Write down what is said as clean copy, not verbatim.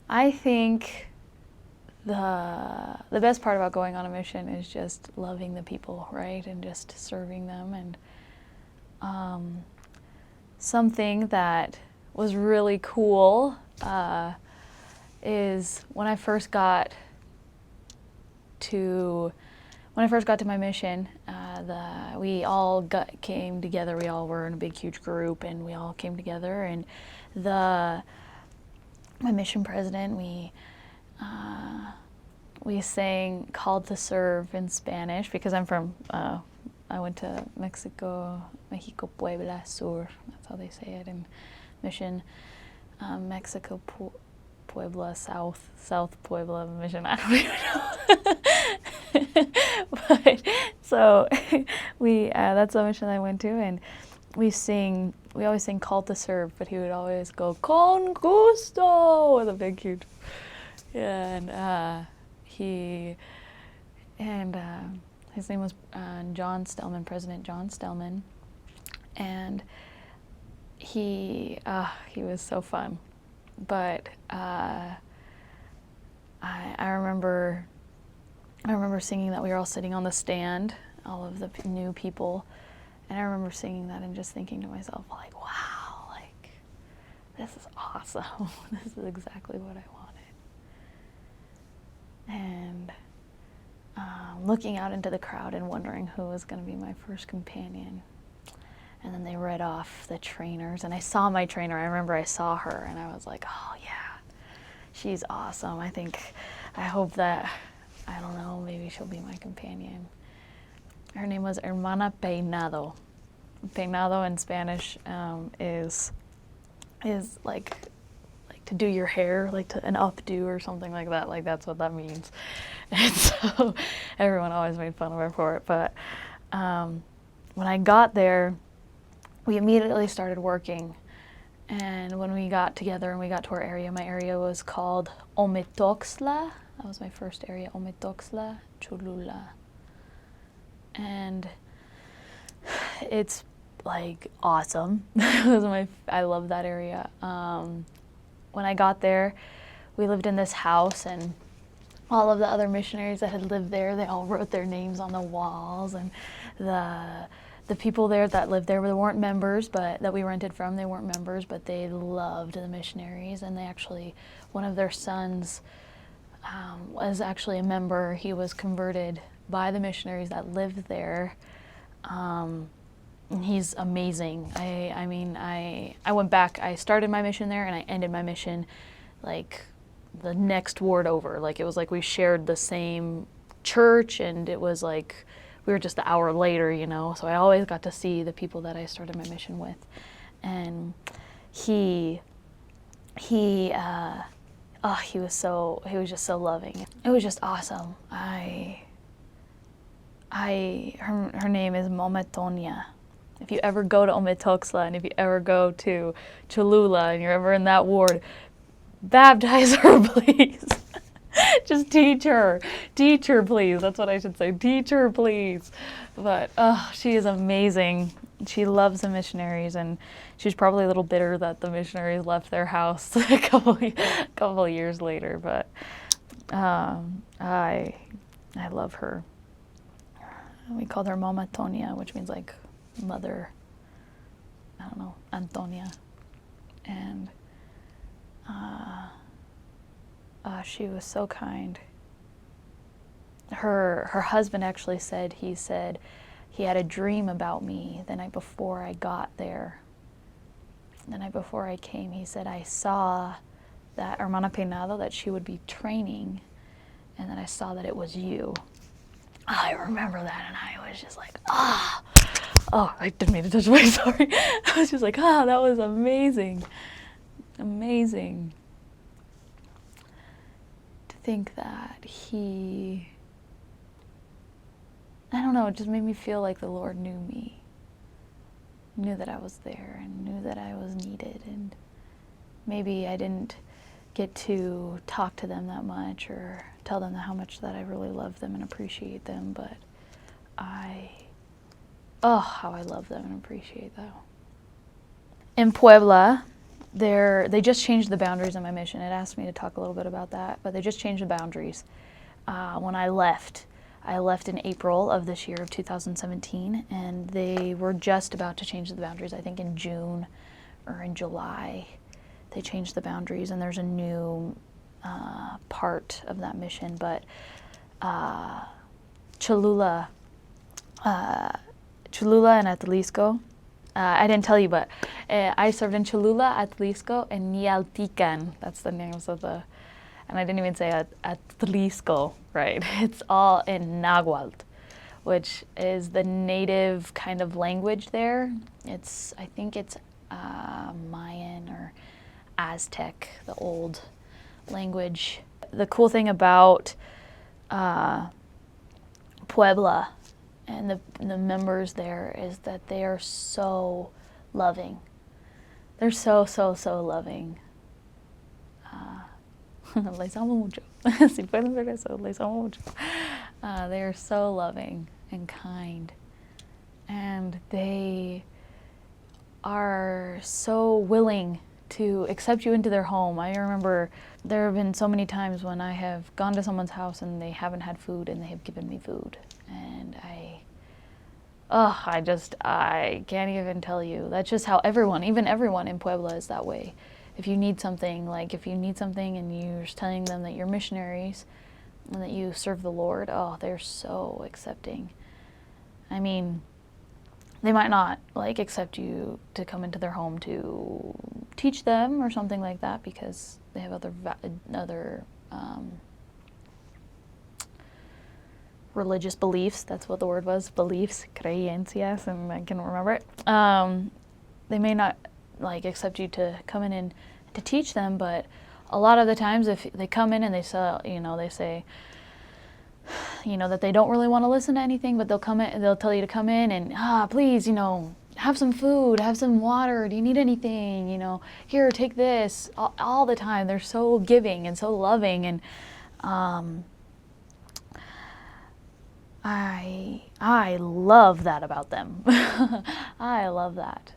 I think the best part about going on a mission is just loving the people, right? And just serving them. And something that was really cool is when I first got to my mission, we all came together. We all were in a big, huge group, and we all came together. And my mission president, we sang "Called to Serve" in Spanish because I'm from. I went to Mexico, Puebla Sur. That's how they say it in mission. Mexico, Puebla, South Puebla Mission. I don't even know. But so that's the mission I went to, and we always sing "Call to Serve," but he would always go "Con gusto" with a big, huge, yeah, and his name was John Stellman, President John Stellman, and he was so fun. But I remember singing that. We were all sitting on the stand, all of the new people, and I remember singing that and just thinking to myself, like, wow, like, this is awesome. This is exactly what I wanted. And looking out into the crowd and wondering who was going to be my first companion. And then they read off the trainers, and I saw my trainer. I remember I saw her, and I was like, oh yeah, she's awesome. I hope that, I don't know, maybe she'll be my companion. Her name was Hermana Peinado. Peinado in Spanish is like to do your hair, like an updo or something like that. Like, that's what that means. And so everyone always made fun of her for it. But when I got there, we immediately started working. And when we got together and we got to our area, my area was called Ometoxtla. That was my first area, Ometoxtla, Cholula. And it's like awesome. I love that area. When I got there, we lived in this house, and all of the other missionaries that had lived there, they all wrote their names on the walls, and the people there that lived there, they weren't members, but that we rented from, they weren't members, but they loved the missionaries, and they actually, one of their sons was actually a member. He was converted by the missionaries that lived there. And he's amazing. I went back, I started my mission there, and I ended my mission like the next ward over. Like, it was like we shared the same church, and it was like we were just an hour later, you know. So I always got to see the people that I started my mission with. And he was just so loving. It was just awesome. Her name is Mama Tania. If you ever go to Ometoxtla, and if you ever go to Cholula, and you're ever in that ward, baptize her, please. Just teach her, please. That's what I should say. Teach her, please. But she is amazing. She loves the missionaries, and she's probably a little bitter that the missionaries left their house a couple of years later. But I love her. We called her Mama Tonia, which means like mother, I don't know, Antonia. And she was so kind. Her husband actually said he had a dream about me the night before I got there. The night before I came, he said, I saw that Hermana Peinado, that she would be training, and then I saw that it was you. I remember that, and I was just like, oh, I didn't mean to touch my, sorry. I was just like, that was amazing. Amazing. To think that I don't know, it just made me feel like the Lord knew me. Knew that I was there, and knew that I was needed, and maybe I didn't get to talk to them that much or tell them how much that I really love them and appreciate them, but how I love them and appreciate them. In Puebla, They just changed the boundaries of my mission. It asked me to talk a little bit about that, but they just changed the boundaries. When I left in April of this year of 2017, and they were just about to change the boundaries. I think in June or in July, they changed the boundaries, and there's a new part of that mission. But Cholula and Atlisco. I didn't tell you, but I served in Cholula, Atlisco, and Nialtican. That's the names of the, and I didn't even say Atlisco, right? It's all in Nahuatl, which is the native kind of language there. I think it's Mayan or Aztec, the old language. The cool thing about Puebla and the members there is that they are so loving. They're so loving. Les amo mucho. Si pueden ver eso, les amo mucho. They are so loving and kind. And they are so willing to accept you into their home. I remember there have been so many times when I have gone to someone's house and they haven't had food and they have given me food. And I can't even tell you. That's just how everyone in Puebla is that way. If you need something and you're telling them that you're missionaries and that you serve the Lord, they're so accepting. I mean, they might not accept you to come into their home to teach them or something like that because they have other religious beliefs. That's what the word was, beliefs, creencias, and I can remember it. They may not accept you to come in and to teach them, but a lot of the times if they come in and they say that they don't really want to listen to anything, but they'll come in and they'll tell you to come in and please, have some food, have some water, do you need anything, here, take this, all the time. They're so giving and so loving, and I love that about them. I love that.